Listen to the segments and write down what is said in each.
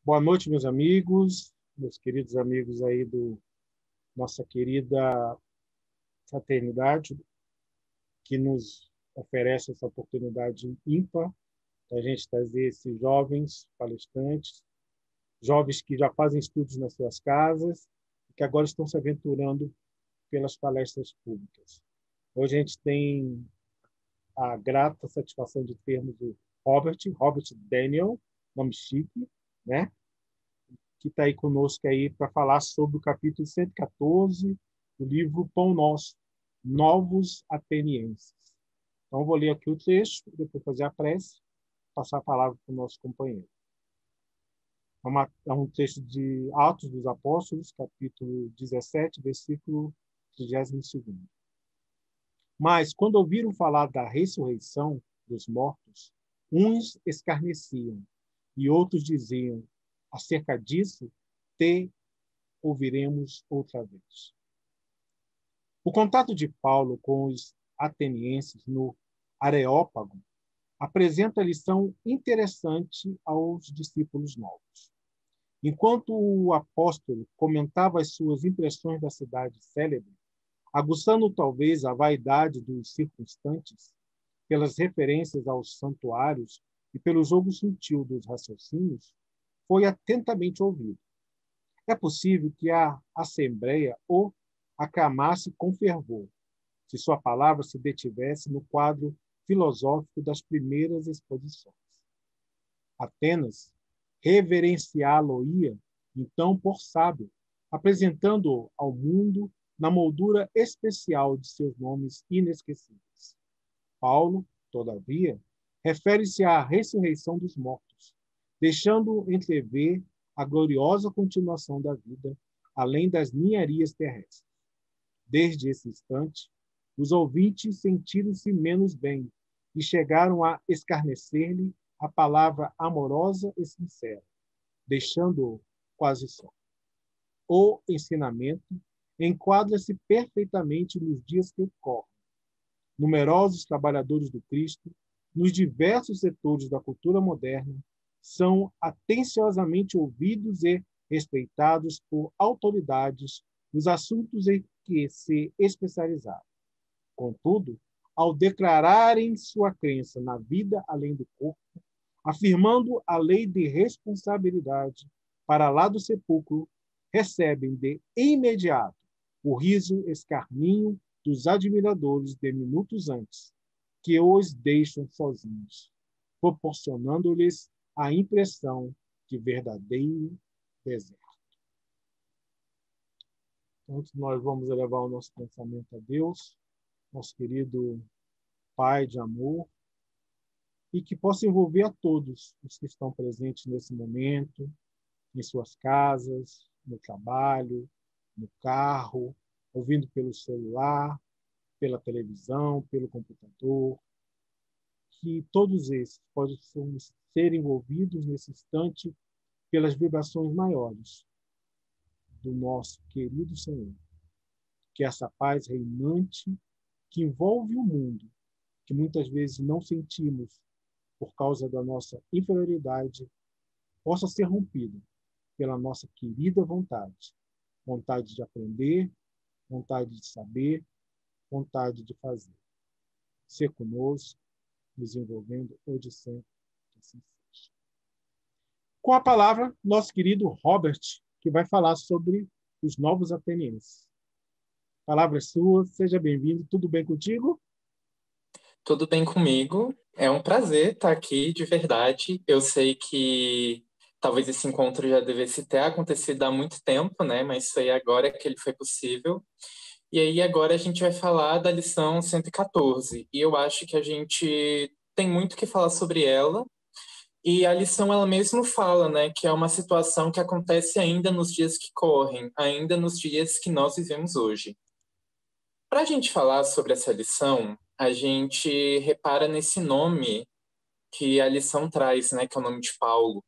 Boa noite, meus queridos amigos aí nossa querida fraternidade, que nos oferece essa oportunidade ímpar da gente trazer esses jovens palestrantes, jovens que já fazem estudos nas suas casas e que agora estão se aventurando pelas palestras públicas. Hoje a gente tem a grata satisfação de termos o Robert Daniel, nome chique, né? Que está aí conosco aí para falar sobre o capítulo 114 do livro Pão Nosso, Novos Atenienses. Então, vou ler aqui o texto, depois fazer a prece, passar a palavra para o nosso companheiro. É um texto de Atos dos Apóstolos, capítulo 17, versículo 32. Mas, quando ouviram falar da ressurreição dos mortos, uns escarneciam e outros diziam: acerca disso, te ouviremos outra vez. O contato de Paulo com os atenienses no Areópago apresenta lição interessante aos discípulos novos. Enquanto o apóstolo comentava as suas impressões da cidade célebre, aguçando talvez a vaidade dos circunstantes, pelas referências aos santuários e pelo jogo sutil dos raciocínios, foi atentamente ouvido. É possível que a Assembleia o aclamasse com fervor, se sua palavra se detivesse no quadro filosófico das primeiras exposições. Atenas reverenciá-lo-ia, então, por sábio, apresentando-o ao mundo na moldura especial de seus nomes inesquecíveis. Paulo, todavia, refere-se à ressurreição dos mortos, deixando entrever a gloriosa continuação da vida, além das ninharias terrestres. Desde esse instante, os ouvintes sentiram-se menos bem e chegaram a escarnecer-lhe a palavra amorosa e sincera, deixando-o quase só. O ensinamento enquadra-se perfeitamente nos dias que correm. Numerosos trabalhadores do Cristo, nos diversos setores da cultura moderna, são atenciosamente ouvidos e respeitados por autoridades nos assuntos em que se especializaram. Contudo, ao declararem sua crença na vida além do corpo, afirmando a lei de responsabilidade para lá do sepulcro, recebem de imediato o riso escarninho dos admiradores de minutos antes, que os deixam sozinhos, proporcionando-lhes a impressão de verdadeiro deserto. Então, nós vamos elevar o nosso pensamento a Deus, nosso querido Pai de amor, e que possa envolver a todos os que estão presentes nesse momento, em suas casas, no trabalho, no carro, ouvindo pelo celular, pela televisão, pelo computador, que todos esses possam ser envolvidos nesse instante pelas vibrações maiores do nosso querido Senhor. Que essa paz reinante que envolve o mundo, que muitas vezes não sentimos por causa da nossa inferioridade, possa ser rompida pela nossa querida vontade. Vontade de aprender, vontade de saber, vontade de fazer. Ser conosco, nos envolvendo hoje sempre. Que assim seja. Com a palavra, nosso querido Robert, que vai falar sobre os novos atenienses. A palavra é sua, seja bem-vindo. Tudo bem contigo? Tudo bem comigo. É um prazer estar aqui, de verdade. Eu sei que talvez esse encontro já devesse ter acontecido há muito tempo, né? Mas foi agora que ele foi possível. E aí agora a gente vai falar da lição 114. E eu acho que a gente tem muito que falar sobre ela. E a lição ela mesmo fala, né, que é uma situação que acontece ainda nos dias que correm, ainda nos dias que nós vivemos hoje. Para a gente falar sobre essa lição, a gente repara nesse nome que a lição traz, né, que é o nome de Paulo.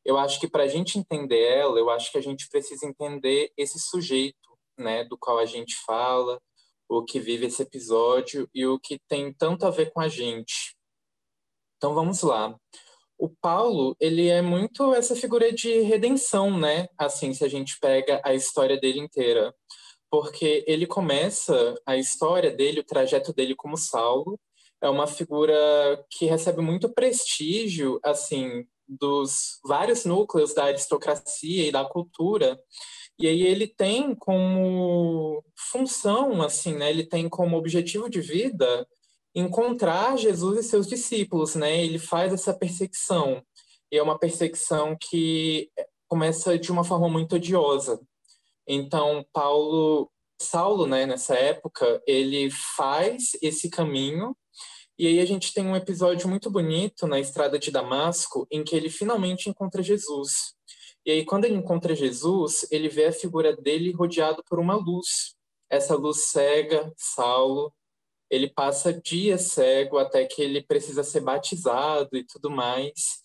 Eu acho que para a gente entender ela, eu acho que a gente precisa entender esse sujeito, né, do qual a gente fala, o que vive esse episódio e o que tem tanto a ver com a gente. Então vamos lá. o Paulo, ele é muito essa figura de redenção, né? Assim, se a gente pega a história dele inteira. Porque ele começa a história dele, o trajeto dele como Saulo, é uma figura que recebe muito prestígio, assim, dos vários núcleos da aristocracia e da cultura. E aí ele tem como função, assim, né? Ele tem como objetivo de vida encontrar Jesus e seus discípulos, né? Ele faz essa perseguição. E é uma perseguição que começa de uma forma muito odiosa. Então, Saulo, né, nessa época, ele faz esse caminho, e aí a gente tem um episódio muito bonito na estrada de Damasco, em que ele finalmente encontra Jesus. E aí, quando ele encontra Jesus, ele vê a figura dele rodeado por uma luz. Essa luz cega Saulo. Ele passa dias cego até que ele precisa ser batizado e tudo mais.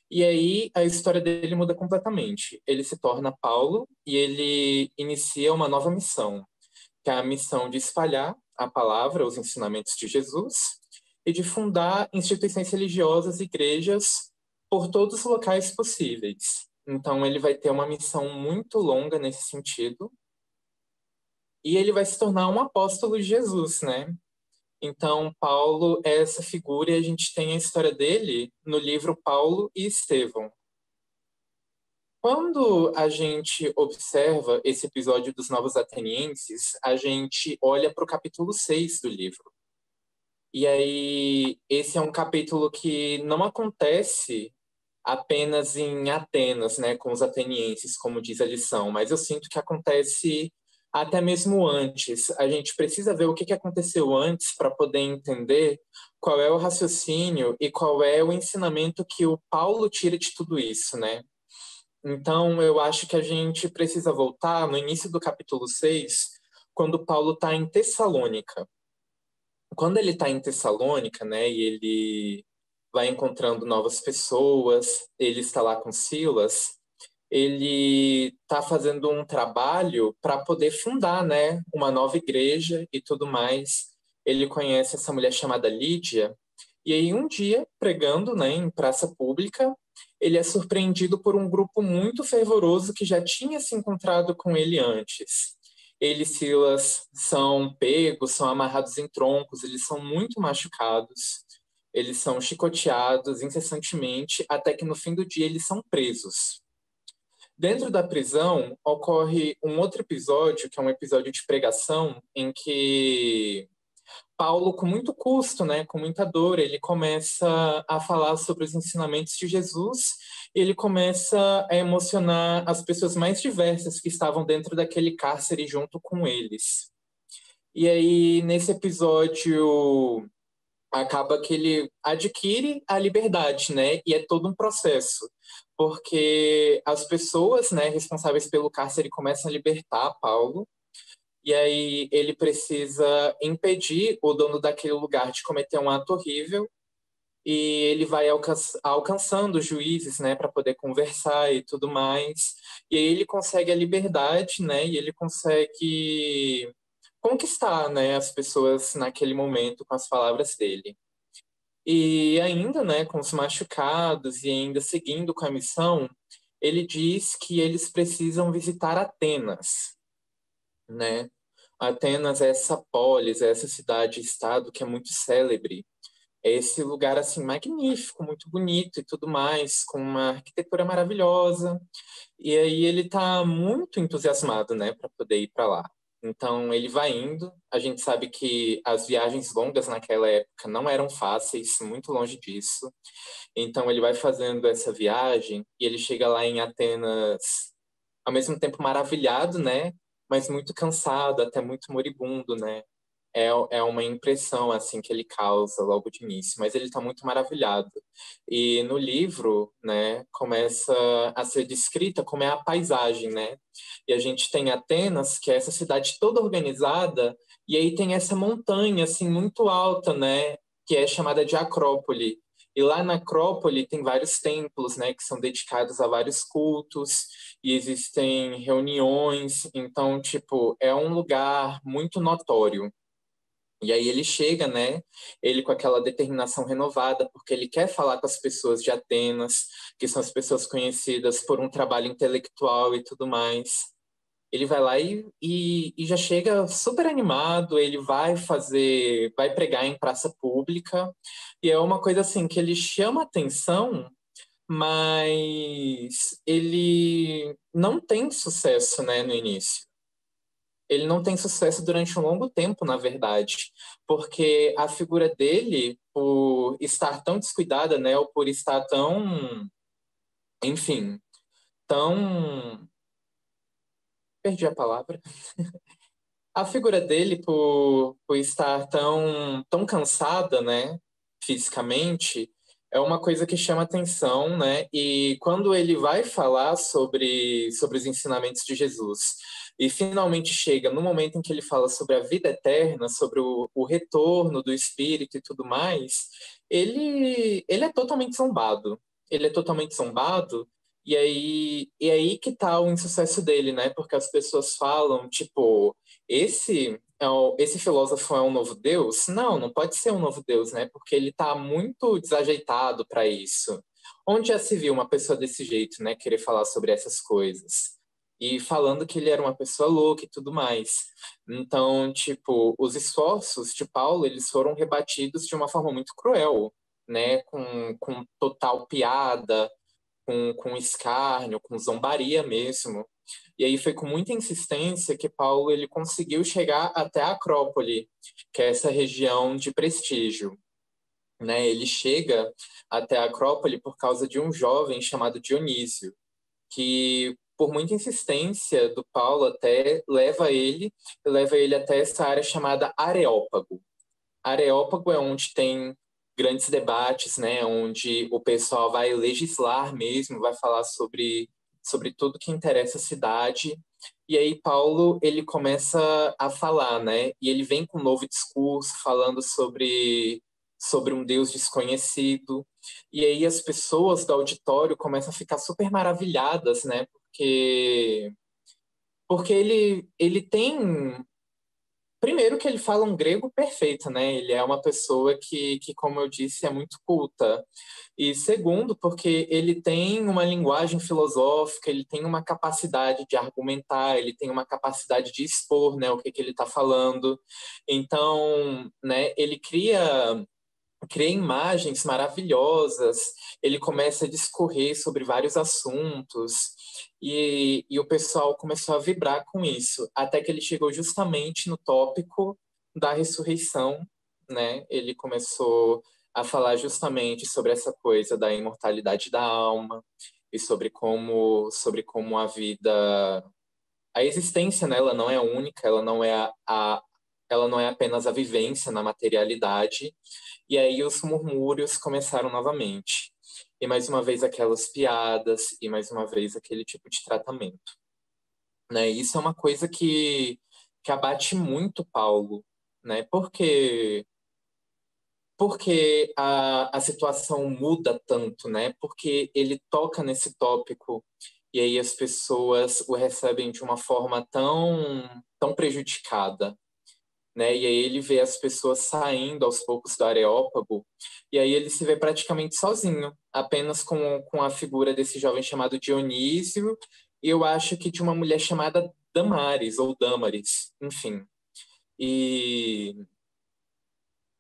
E aí a história dele muda completamente. Ele se torna Paulo e ele inicia uma nova missão, que é a missão de espalhar a palavra, os ensinamentos de Jesus e de fundar instituições religiosas e igrejas por todos os locais possíveis. Então ele vai ter uma missão muito longa nesse sentido e ele vai se tornar um apóstolo de Jesus, né? Então, Paulo é essa figura e a gente tem a história dele no livro Paulo e Estevão. Quando a gente observa esse episódio dos Novos Atenienses, a gente olha para o capítulo 6 do livro. E aí, esse é um capítulo que não acontece apenas em Atenas, né, com os atenienses, como diz a lição, mas eu sinto que acontece até mesmo antes. A gente precisa ver o que aconteceu antes para poder entender qual é o raciocínio e qual é o ensinamento que o Paulo tira de tudo isso, né? Então, eu acho que a gente precisa voltar no início do capítulo 6, quando Paulo está em Tessalônica. Quando ele está em Tessalônica, né, e ele vai encontrando novas pessoas, ele está lá com Silas, ele está fazendo um trabalho para poder fundar, né, uma nova igreja e tudo mais. Ele conhece essa mulher chamada Lídia, e aí um dia, pregando, né, em praça pública, ele é surpreendido por um grupo muito fervoroso que já tinha se encontrado com ele antes. Ele e Silas são pegos, são amarrados em troncos, eles são muito machucados, eles são chicoteados incessantemente, até que no fim do dia eles são presos. Dentro da prisão, ocorre um outro episódio, que é um episódio de pregação, em que Paulo, com muito custo, né, com muita dor, ele começa a falar sobre os ensinamentos de Jesus, e ele começa a emocionar as pessoas mais diversas que estavam dentro daquele cárcere junto com eles. E aí, nesse episódio, acaba que ele adquire a liberdade, né? E é todo um processo, porque as pessoas, né, responsáveis pelo cárcere começam a libertar Paulo, e aí ele precisa impedir o dono daquele lugar de cometer um ato horrível, e ele vai alcançando os juízes, né, para poder conversar e tudo mais. E aí ele consegue a liberdade, né? E ele consegue conquistar, né, as pessoas naquele momento com as palavras dele. E ainda, né, com os machucados e ainda seguindo com a missão, ele diz que eles precisam visitar Atenas, né? Atenas é essa polis, é essa cidade-estado que é muito célebre. É esse lugar assim magnífico, muito bonito e tudo mais, com uma arquitetura maravilhosa. E aí ele está muito entusiasmado, né, para poder ir para lá. Então ele vai indo. A gente sabe que as viagens longas naquela época não eram fáceis, muito longe disso. Então ele vai fazendo essa viagem e ele chega lá em Atenas ao mesmo tempo maravilhado, né, mas muito cansado, até muito moribundo, né? É uma impressão assim que ele causa logo de início, mas ele está muito maravilhado. E no livro, né, começa a ser descrita como é a paisagem, né? E a gente tem Atenas, que é essa cidade toda organizada, e aí tem essa montanha assim muito alta, né, que é chamada de Acrópole. E lá na Acrópole tem vários templos, né, que são dedicados a vários cultos e existem reuniões. Então, tipo, é um lugar muito notório. E aí ele chega, né? Ele com aquela determinação renovada, porque ele quer falar com as pessoas de Atenas, que são as pessoas conhecidas por um trabalho intelectual e tudo mais. Ele vai lá e já chega super animado, ele vai pregar em praça pública, e é uma coisa assim que ele chama atenção, mas ele não tem sucesso, né, no início. Ele não tem sucesso durante um longo tempo, na verdade, porque a figura dele, por estar tão descuidada, né, ou por estar tão, enfim, tão... Perdi a palavra. A figura dele, por estar tão cansada, né, fisicamente, é uma coisa que chama atenção, né? E quando ele vai falar sobre os ensinamentos de Jesus, e finalmente chega no momento em que ele fala sobre a vida eterna, sobre o retorno do Espírito e tudo mais, ele é totalmente zombado. Ele é totalmente zombado, e aí que tá o insucesso dele, né? Porque as pessoas falam, tipo, esse filósofo é um novo Deus? Não, não pode ser um novo Deus, né? Porque ele está muito desajeitado para isso. Onde já se viu uma pessoa desse jeito, né? Querer falar sobre essas coisas. E falando que ele era uma pessoa louca e tudo mais. Então, tipo, os esforços de Paulo, eles foram rebatidos de uma forma muito cruel, né? Com total piada, com escárnio, com zombaria mesmo. E aí foi com muita insistência que Paulo ele conseguiu chegar até a Acrópole, que é essa região de prestígio, né? Ele chega até a Acrópole por causa de um jovem chamado Dionísio, que por muita insistência do Paulo até leva ele até essa área chamada Areópago. Areópago é onde tem grandes debates, né, onde o pessoal vai legislar mesmo, vai falar sobre tudo que interessa a cidade. E aí Paulo, ele começa a falar, né, e ele vem com um novo discurso falando sobre um Deus desconhecido. E aí as pessoas do auditório começam a ficar super maravilhadas, né, porque ele tem. Primeiro que ele fala um grego perfeito, né? Ele é uma pessoa que, como eu disse, é muito culta. E segundo, porque ele tem uma linguagem filosófica, ele tem uma capacidade de argumentar, ele tem uma capacidade de expor, né, o que ele está falando. Então, né, ele cria imagens maravilhosas, ele começa a discorrer sobre vários assuntos, e o pessoal começou a vibrar com isso, até que ele chegou justamente no tópico da ressurreição, né? Ele começou a falar justamente sobre essa coisa da imortalidade da alma, e sobre como a existência, né, ela não é única, ela não é apenas a vivência na materialidade, e aí os murmúrios começaram novamente. E mais uma vez aquelas piadas, e mais uma vez aquele tipo de tratamento. Né? Isso é uma coisa que abate muito Paulo, né? Porque a situação muda tanto, né? Porque ele toca nesse tópico e aí as pessoas o recebem de uma forma tão prejudicada, né? E aí ele vê as pessoas saindo aos poucos do Areópago, e aí ele se vê praticamente sozinho, apenas com a figura desse jovem chamado Dionísio, e eu acho que de uma mulher chamada Damaris, ou Damaris, enfim. E,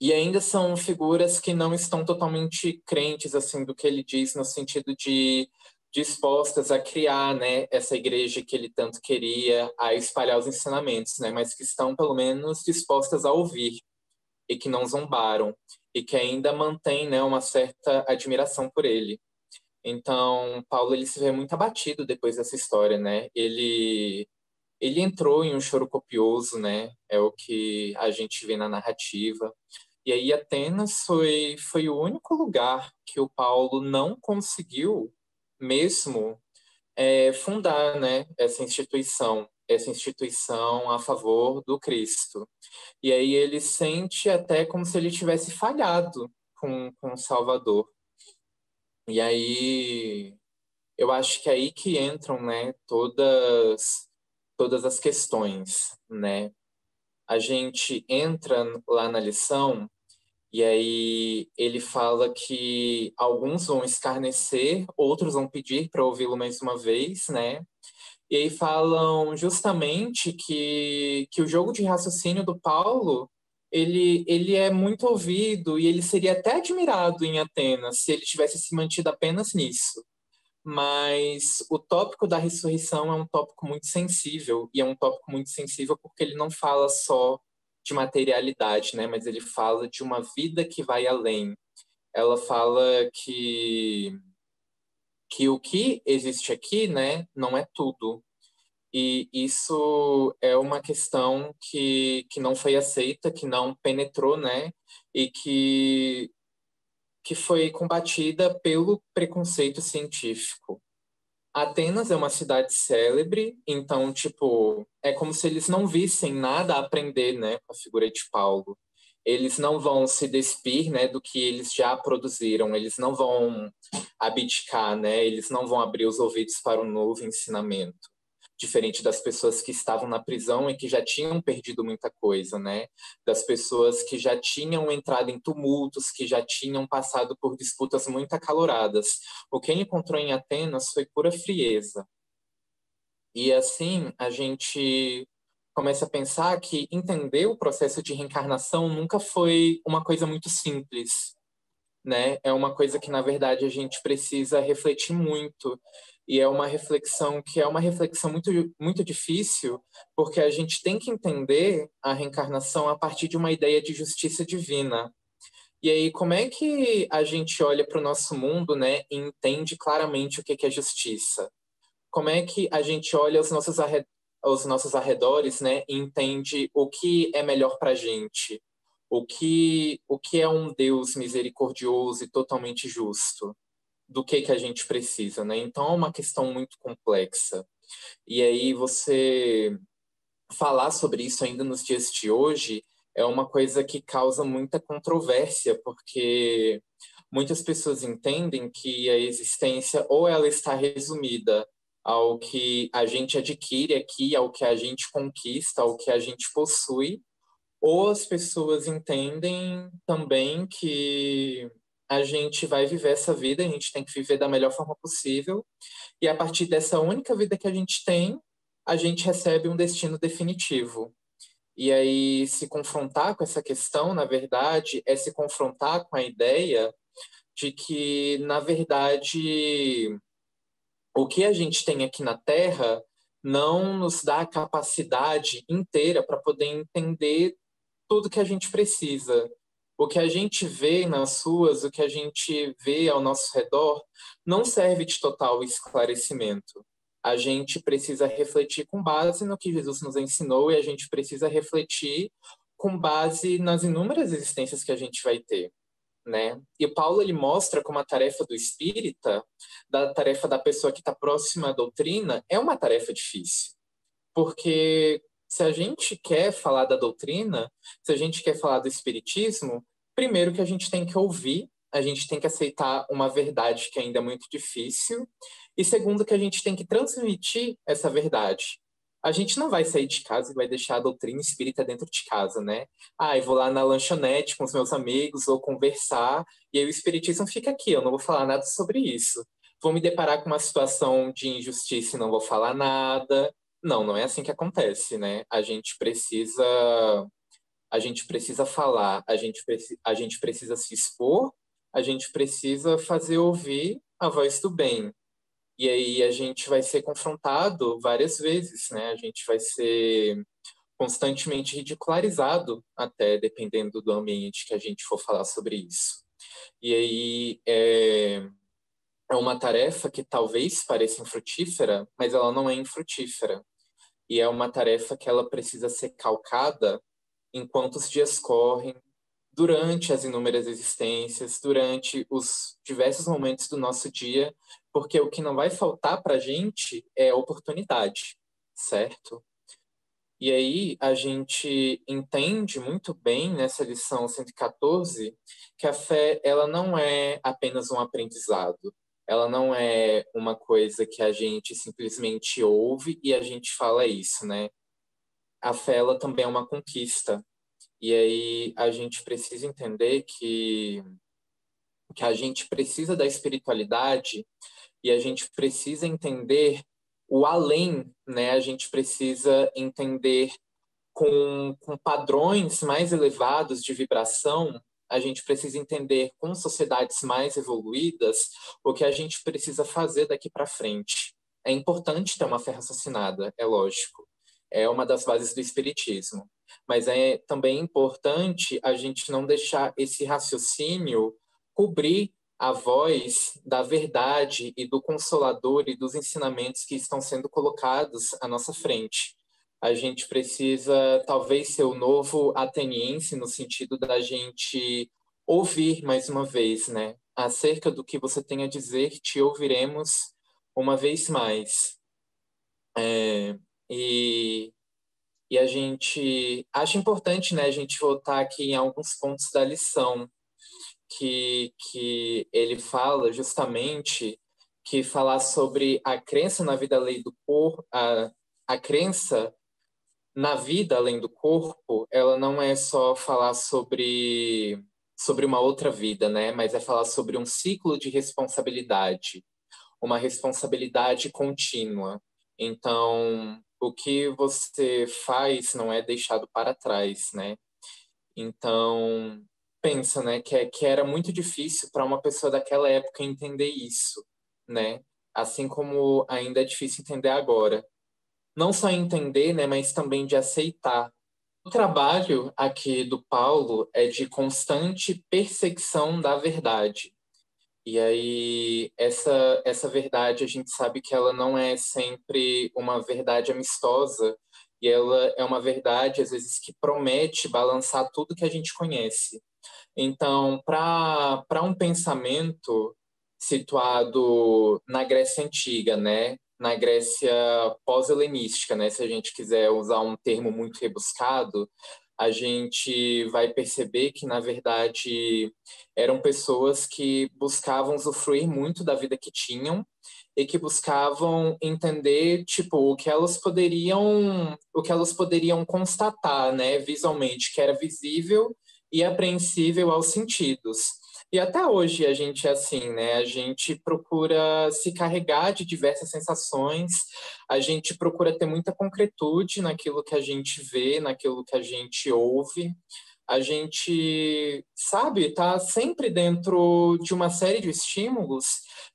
e ainda são figuras que não estão totalmente crentes, assim, do que ele diz, no sentido de dispostas a criar, né, essa igreja que ele tanto queria, a espalhar os ensinamentos, né, mas que estão, pelo menos, dispostas a ouvir e que não zombaram e que ainda mantém, né, uma certa admiração por ele. Então, Paulo ele se vê muito abatido depois dessa história, né? Ele entrou em um choro copioso, né? É o que a gente vê na narrativa. E aí Atenas foi o único lugar que o Paulo não conseguiu mesmo fundar, né, essa instituição a favor do Cristo. E aí ele sente até como se ele tivesse falhado com o Salvador. E aí eu acho que é aí que entram, né, todas as questões, né? a gente entra lá na lição e aí ele fala que alguns vão escarnecer, outros vão pedir para ouvi-lo mais uma vez, né? E aí falam justamente que o jogo de raciocínio do Paulo, ele é muito ouvido e ele seria até admirado em Atenas se ele tivesse se mantido apenas nisso. Mas o tópico da ressurreição é um tópico muito sensível, e é um tópico muito sensível porque ele não fala só de materialidade, né? Mas ele fala de uma vida que vai além. Ela fala que o que existe aqui, né, não é tudo. E isso é uma questão que não foi aceita, que não penetrou, né? E que foi combatida pelo preconceito científico. Atenas é uma cidade célebre, então, tipo, é como se eles não vissem nada a aprender, né, com a figura de Paulo. Eles não vão se despir, né, do que eles já produziram, eles não vão abdicar, né, eles não vão abrir os ouvidos para um novo ensinamento. Diferente das pessoas que estavam na prisão e que já tinham perdido muita coisa, né? Das pessoas que já tinham entrado em tumultos, que já tinham passado por disputas muito acaloradas. O que ele encontrou em Atenas foi pura frieza. E assim, a gente começa a pensar que entender o processo de reencarnação nunca foi uma coisa muito simples, né? É uma coisa que, na verdade, a gente precisa refletir muito. E é uma reflexão que é uma reflexão muito, muito difícil, porque a gente tem que entender a reencarnação a partir de uma ideia de justiça divina. E aí, como é que a gente olha para o nosso mundo, né, e entende claramente o que é justiça? Como é que a gente olha aos nossos arredores, né, e entende o que é melhor para a gente? O que é um Deus misericordioso e totalmente justo? Do que a gente precisa, né? Então é uma questão muito complexa. E aí você falar sobre isso ainda nos dias de hoje é uma coisa que causa muita controvérsia, porque muitas pessoas entendem que a existência ou ela está resumida ao que a gente adquire aqui, ao que a gente conquista, ao que a gente possui, ou as pessoas entendem também que a gente vai viver essa vida, a gente tem que viver da melhor forma possível, e a partir dessa única vida que a gente tem, a gente recebe um destino definitivo. E aí, se confrontar com essa questão, na verdade, é se confrontar com a ideia de que, na verdade, o que a gente tem aqui na Terra não nos dá a capacidade inteira para poder entender tudo que a gente precisa. O que a gente vê nas ruas, o que a gente vê ao nosso redor, não serve de total esclarecimento. A gente precisa refletir com base no que Jesus nos ensinou e a gente precisa refletir com base nas inúmeras existências que a gente vai ter, né? E Paulo ele mostra como a tarefa do espírita, da tarefa da pessoa que está próxima à doutrina, é uma tarefa difícil. Porque se a gente quer falar da doutrina, se a gente quer falar do espiritismo, primeiro que a gente tem que ouvir, a gente tem que aceitar uma verdade que ainda é muito difícil, e segundo que a gente tem que transmitir essa verdade. A gente não vai sair de casa e vai deixar a doutrina espírita dentro de casa, né? Ah, eu vou lá na lanchonete com os meus amigos, vou conversar, e aí o espiritismo fica aqui, eu não vou falar nada sobre isso. Vou me deparar com uma situação de injustiça e não vou falar nada. Não, não é assim que acontece, né? A gente precisa falar, a gente precisa se expor, a gente precisa fazer ouvir a voz do bem. E aí a gente vai ser confrontado várias vezes, né? A gente vai ser constantemente ridicularizado, até dependendo do ambiente que a gente for falar sobre isso. E aí é uma tarefa que talvez pareça infrutífera, mas ela não é infrutífera. E é uma tarefa que ela precisa ser calcada enquanto os dias correm, durante as inúmeras existências, durante os diversos momentos do nosso dia, porque o que não vai faltar para a gente é oportunidade, certo? E aí a gente entende muito bem nessa lição 114 que a fé ela não é apenas um aprendizado, ela não é uma coisa que a gente simplesmente ouve e a gente fala isso, né? a fé ela também é uma conquista. E aí a gente precisa entender que a gente precisa da espiritualidade e a gente precisa entender o além, né? A gente precisa entender com padrões mais elevados de vibração, a gente precisa entender com sociedades mais evoluídas o que a gente precisa fazer daqui para frente. É importante ter uma fé raciocinada, é lógico. É uma das bases do espiritismo. Mas é também importante a gente não deixar esse raciocínio cobrir a voz da verdade e do Consolador e dos ensinamentos que estão sendo colocados à nossa frente. A gente precisa, talvez, ser o novo ateniense, no sentido da gente ouvir mais uma vez, né? Acerca do que você tem a dizer, te ouviremos uma vez mais. E, e a gente acha importante, né, a gente voltar aqui em alguns pontos da lição que ele fala justamente que falar sobre a crença na vida além do corpo, a crença na vida além do corpo, ela não é só falar sobre uma outra vida, né? Mas é falar sobre um ciclo de responsabilidade, uma responsabilidade contínua. Então, o que você faz não é deixado para trás, né? Então, pensa, né, que era muito difícil para uma pessoa daquela época entender isso, né? Assim como ainda é difícil entender agora. Não só entender, né, mas também de aceitar. O trabalho aqui do Paulo é de constante perseguição da verdade. E aí, essa verdade, a gente sabe que ela não é sempre uma verdade amistosa, e ela é uma verdade, às vezes, que promete balançar tudo que a gente conhece. Então, para um pensamento situado na Grécia Antiga, né? Na Grécia pós-helenística, né? Se a gente quiser usar um termo muito rebuscado, a gente vai perceber que, na verdade, eram pessoas que buscavam usufruir muito da vida que tinham e que buscavam entender, tipo, o que elas poderiam constatar, né, visualmente, que era visível e apreensível aos sentidos. E até hoje a gente é assim, né? A gente procura se carregar de diversas sensações, a gente procura ter muita concretude naquilo que a gente vê, naquilo que a gente ouve. A gente, sabe, tá sempre dentro de uma série de estímulos,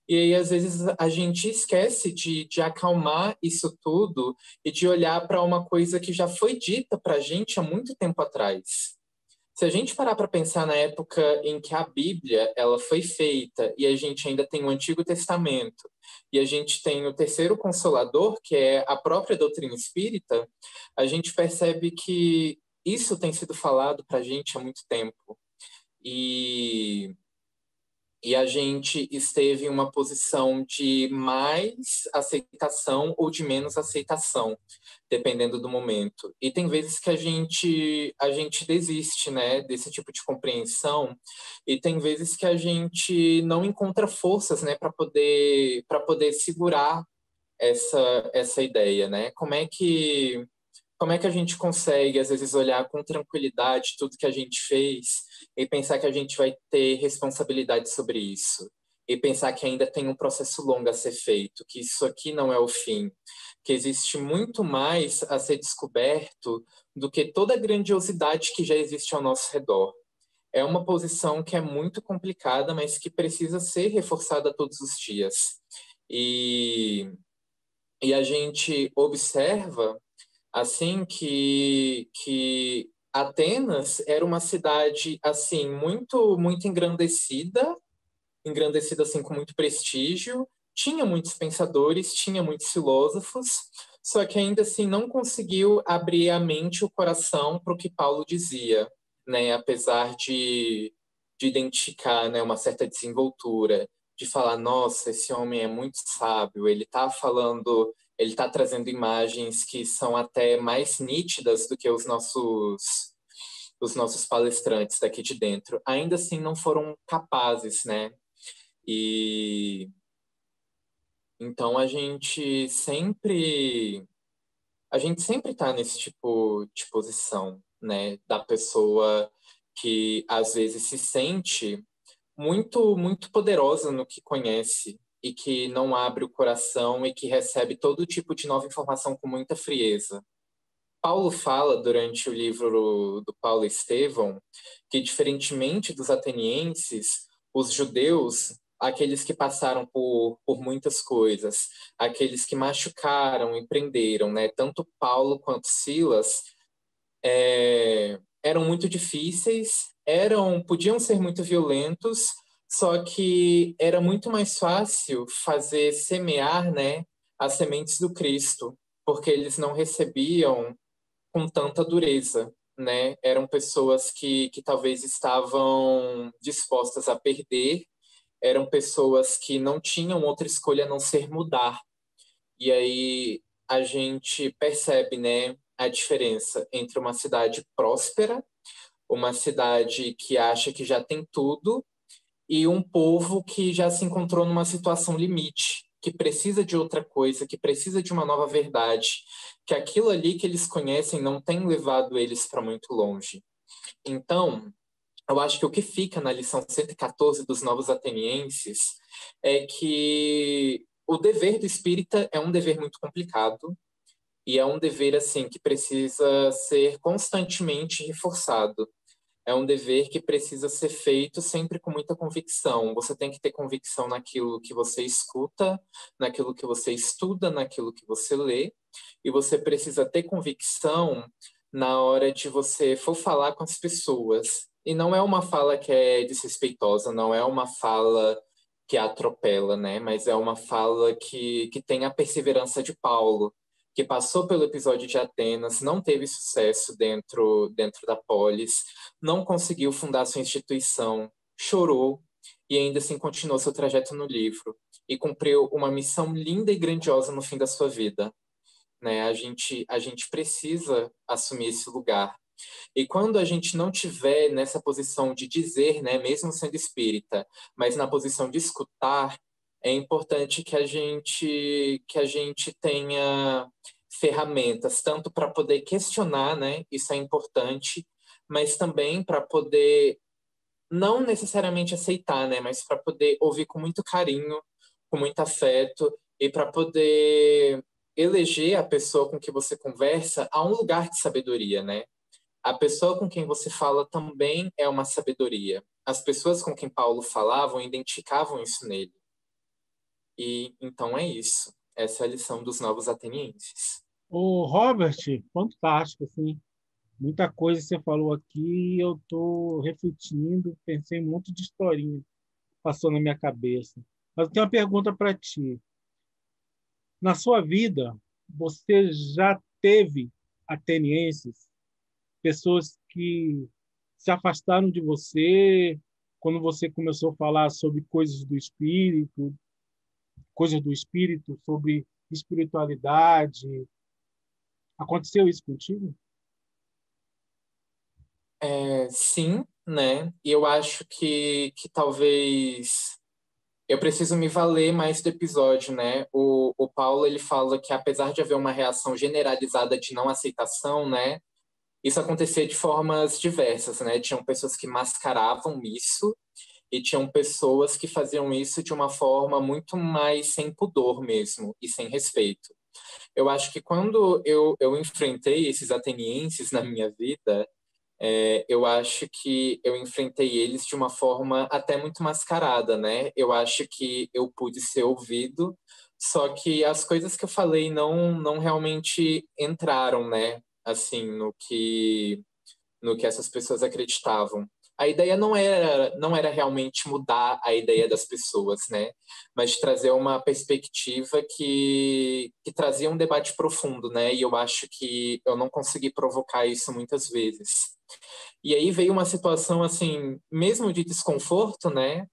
e aí às vezes a gente esquece de acalmar isso tudo e de olhar para uma coisa que já foi dita para a gente há muito tempo atrás. Se a gente parar para pensar na época em que a Bíblia ela foi feita e a gente ainda tem o Antigo Testamento e a gente tem o terceiro Consolador, que é a própria doutrina espírita, a gente percebe que isso tem sido falado para a gente há muito tempo. E e a gente esteve em uma posição de mais aceitação ou de menos aceitação, dependendo do momento. E tem vezes que a gente desiste, né, desse tipo de compreensão, e tem vezes que a gente não encontra forças, né, para poder segurar essa ideia, né? Como é que a gente consegue, às vezes, olhar com tranquilidade tudo que a gente fez e pensar que a gente vai ter responsabilidade sobre isso? E pensar que ainda tem um processo longo a ser feito, que isso aqui não é o fim, que existe muito mais a ser descoberto do que toda a grandiosidade que já existe ao nosso redor. É uma posição que é muito complicada, mas que precisa ser reforçada todos os dias. E, e a gente observa assim que Atenas era uma cidade assim muito engrandecida assim com muito prestígio, tinha muitos pensadores, tinha muitos filósofos, só que ainda assim não conseguiu abrir a mente e o coração para o que Paulo dizia, né? Apesar de identificar, né, uma certa desenvoltura, de falar, nossa, esse homem é muito sábio, ele está trazendo imagens que são até mais nítidas do que os nossos palestrantes daqui de dentro. Ainda assim, não foram capazes, né? E então a gente sempre a gente sempre está nesse tipo de posição, né? Da pessoa que às vezes se sente muito poderosa no que conhece e que não abre o coração e que recebe todo tipo de nova informação com muita frieza. Paulo fala durante o livro do Paulo Estevão que, diferentemente dos atenienses, os judeus, aqueles que passaram por muitas coisas, aqueles que machucaram e prenderam, né, tanto Paulo quanto Silas, eram muito difíceis, podiam ser muito violentos, só que era muito mais fácil fazer semear, né, as sementes do Cristo, porque eles não recebiam com tanta dureza, né? Eram pessoas que talvez estavam dispostas a perder, eram pessoas que não tinham outra escolha a não ser mudar. E aí a gente percebe, né, a diferença entre uma cidade próspera, uma cidade que acha que já tem tudo, e um povo que já se encontrou numa situação limite, que precisa de outra coisa, que precisa de uma nova verdade, que aquilo ali que eles conhecem não tem levado eles para muito longe. Então, eu acho que o que fica na lição 114 dos Novos Atenienses é que o dever do espírita é um dever muito complicado e é um dever assim que precisa ser constantemente reforçado. É um dever que precisa ser feito sempre com muita convicção. Você tem que ter convicção naquilo que você escuta, naquilo que você estuda, naquilo que você lê, e você precisa ter convicção na hora de você for falar com as pessoas. E não é uma fala que é desrespeitosa, não é uma fala que atropela, né? Mas é uma fala que tem a perseverança de Paulo, que passou pelo episódio de Atenas, não teve sucesso dentro da polis, não conseguiu fundar sua instituição, chorou e ainda assim continuou seu trajeto no livro e cumpriu uma missão linda e grandiosa no fim da sua vida. Né? A gente precisa assumir esse lugar. E quando a gente não tiver nessa posição de dizer, né, mesmo sendo espírita, mas na posição de escutar, é importante que a gente tenha ferramentas, tanto para poder questionar, né, isso é importante, mas também para poder não necessariamente aceitar, né, mas para poder ouvir com muito carinho, com muito afeto e para poder eleger a pessoa com que você conversa a um lugar de sabedoria, né? A pessoa com quem você fala também é uma sabedoria. As pessoas com quem Paulo falavam identificavam isso nele. E então é isso. Essa é a lição dos novos atenienses. O Robert, fantástico, assim, muita coisa você falou aqui, eu estou refletindo, pensei em um monte de historinha passou na minha cabeça. Mas eu tenho uma pergunta para ti. Na sua vida, você já teve atenienses, pessoas que se afastaram de você quando você começou a falar sobre coisas do espírito, sobre espiritualidade? Aconteceu isso contigo? Sim, né? E eu acho que talvez eu preciso me valer mais do episódio, né? O Paulo, ele fala que apesar de haver uma reação generalizada de não aceitação, né? Isso acontecia de formas diversas, né? Tinham pessoas que mascaravam isso e tinham pessoas que faziam isso de uma forma muito mais sem pudor mesmo e sem respeito. Eu acho que quando eu enfrentei esses atenienses na minha vida, eu acho que eu enfrentei eles de uma forma até muito mascarada, né? Eu acho que eu pude ser ouvido, só que as coisas que eu falei não realmente entraram, né? Assim, no que essas pessoas acreditavam. A ideia não era realmente mudar a ideia das pessoas, né? Mas trazer uma perspectiva que trazia um debate profundo, né? E eu acho que eu não consegui provocar isso muitas vezes. E aí veio uma situação, assim, mesmo de desconforto, né?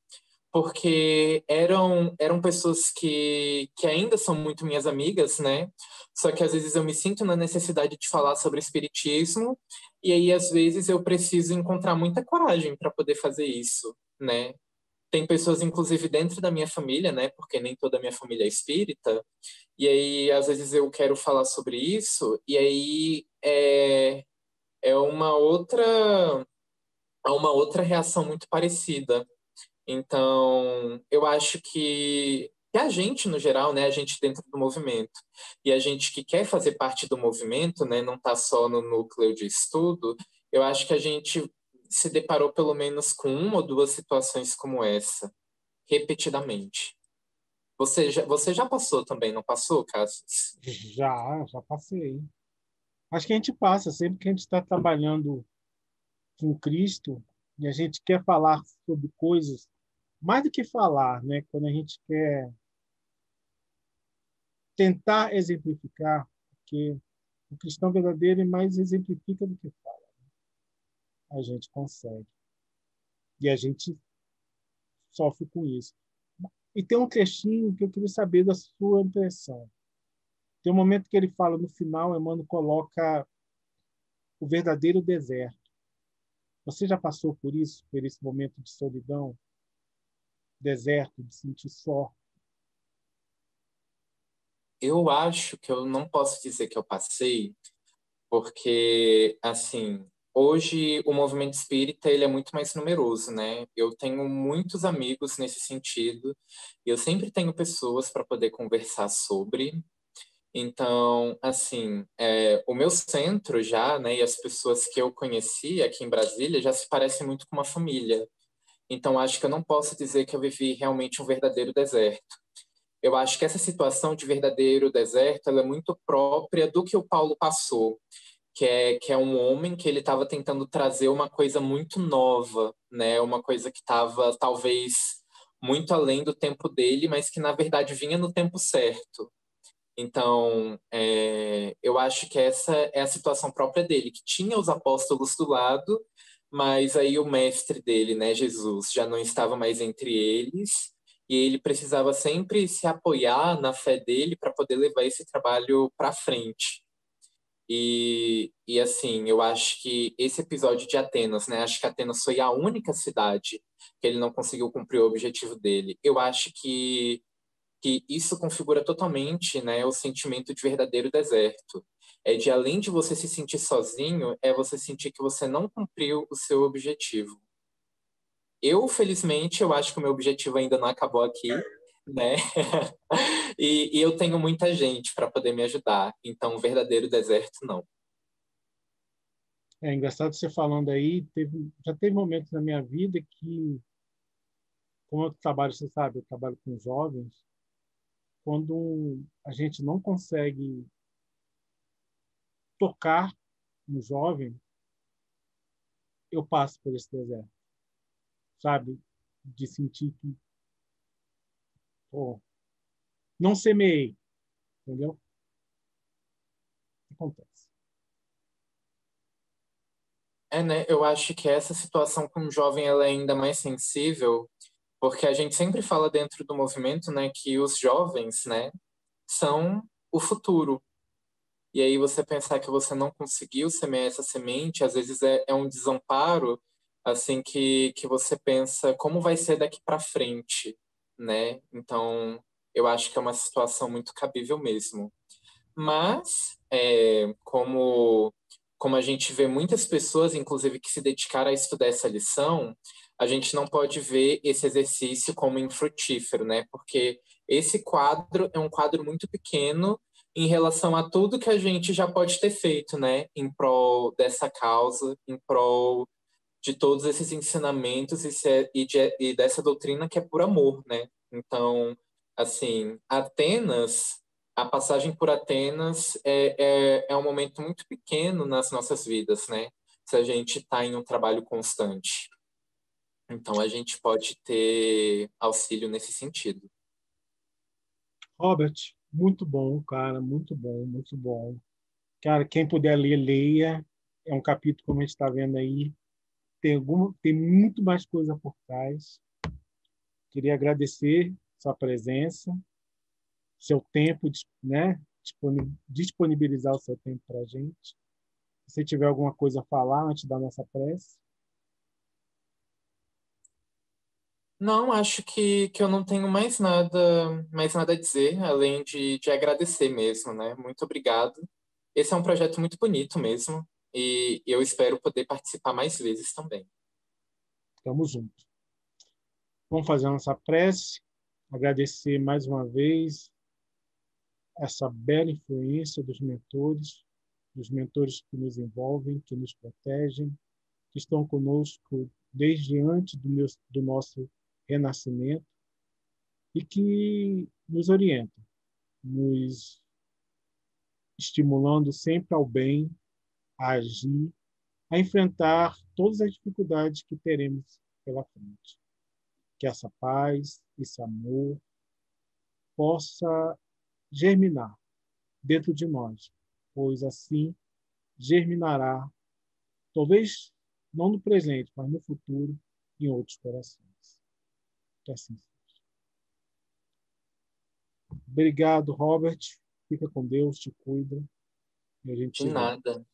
Porque eram pessoas que ainda são muito minhas amigas, né? Só que às vezes eu me sinto na necessidade de falar sobre espiritismo, e aí às vezes eu preciso encontrar muita coragem para poder fazer isso, né? Tem pessoas, inclusive, dentro da minha família, né? Porque nem toda a minha família é espírita. E aí, às vezes, eu quero falar sobre isso, e aí é uma outra reação muito parecida. Então, eu acho que a gente, no geral, né, a gente dentro do movimento, e a gente que quer fazer parte do movimento, né, não está só no núcleo de estudo, eu acho que a gente se deparou pelo menos com uma ou duas situações como essa, repetidamente. Você já passou também, não passou, Cassius? Já passei. Acho que a gente passa sempre que a gente está trabalhando com Cristo e a gente quer falar sobre coisas, mais do que falar, né? Quando a gente quer tentar exemplificar, porque o cristão verdadeiro é mais exemplifica do que fala. A gente consegue. E a gente sofre com isso. E tem um trechinho que eu queria saber da sua impressão. Tem um momento que ele fala no final, Emmanuel coloca o verdadeiro deserto. Você já passou por isso, por esse momento de solidão, deserto, de sentir só? Eu acho que eu não posso dizer que eu passei, porque, assim, hoje o movimento espírita ele é muito mais numeroso, né? Eu tenho muitos amigos nesse sentido, e eu sempre tenho pessoas para poder conversar sobre. Então, assim, o meu centro já, né, e as pessoas que eu conheci aqui em Brasília já se parecem muito com uma família. Então, acho que eu não posso dizer que eu vivi realmente um verdadeiro deserto. Eu acho que essa situação de verdadeiro deserto, ela é muito própria do que o Paulo passou, que é um homem que ele estava tentando trazer uma coisa muito nova, né? Uma coisa que estava talvez muito além do tempo dele, mas que na verdade vinha no tempo certo. Então, eu acho que essa é a situação própria dele, que tinha os apóstolos do lado, mas aí o mestre dele, né, Jesus, já não estava mais entre eles, e ele precisava sempre se apoiar na fé dele para poder levar esse trabalho para frente. E assim, eu acho que esse episódio de Atenas, né? Acho que Atenas foi a única cidade que ele não conseguiu cumprir o objetivo dele. Eu acho que isso configura totalmente, né, o sentimento de verdadeiro deserto. É de além de você se sentir sozinho, é você sentir que você não cumpriu o seu objetivo. Eu, felizmente, eu acho que o meu objetivo ainda não acabou aqui, né? E eu tenho muita gente para poder me ajudar. Então, verdadeiro deserto, não. É engraçado você falando aí, já teve momentos na minha vida que, como eu trabalho, você sabe, eu trabalho com jovens, quando a gente não consegue tocar no jovem, eu passo por esse deserto, sabe? De sentir que, pô, não semeei, entendeu? Acontece. Né? Eu acho que essa situação com o jovem ela é ainda mais sensível, porque a gente sempre fala dentro do movimento, né, que os jovens, né, são o futuro. E aí você pensar que você não conseguiu semear essa semente, às vezes é um desamparo, assim, que você pensa como vai ser daqui para frente, né? Então, eu acho que é uma situação muito cabível mesmo. Mas, como a gente vê muitas pessoas, inclusive, que se dedicaram a estudar essa lição, a gente não pode ver esse exercício como infrutífero, né? Porque esse quadro é um quadro muito pequeno em relação a tudo que a gente já pode ter feito, né? Em prol dessa causa, em prol de todos esses ensinamentos e dessa doutrina que é por amor, né? Então, assim, a passagem por Atenas é um momento muito pequeno nas nossas vidas, né? Se a gente está em um trabalho constante. Então, a gente pode ter auxílio nesse sentido. Robert, muito bom, cara, muito bom, muito bom. Cara, quem puder ler, leia. É um capítulo, como a gente está vendo aí, tem muito mais coisa por trás. Queria agradecer sua presença, seu tempo, né? Disponibilizar o seu tempo para a gente. Se tiver alguma coisa a falar antes da nossa prece. Não, acho que eu não tenho mais nada a dizer, além de agradecer mesmo, né? Muito obrigado. Esse é um projeto muito bonito mesmo, e eu espero poder participar mais vezes também. Estamos juntos. Vamos fazer a nossa prece, agradecer mais uma vez essa bela influência dos mentores que nos envolvem, que nos protegem, que estão conosco desde antes do nosso renascimento e que nos orientam, nos estimulando sempre ao bem, a agir, a enfrentar todas as dificuldades que teremos pela frente. Que essa paz, esse amor possa germinar dentro de nós, pois assim germinará, talvez não no presente, mas no futuro, em outros corações. Que assim seja. Obrigado, Robert. Fica com Deus, te cuida e a gente De se vê. nada.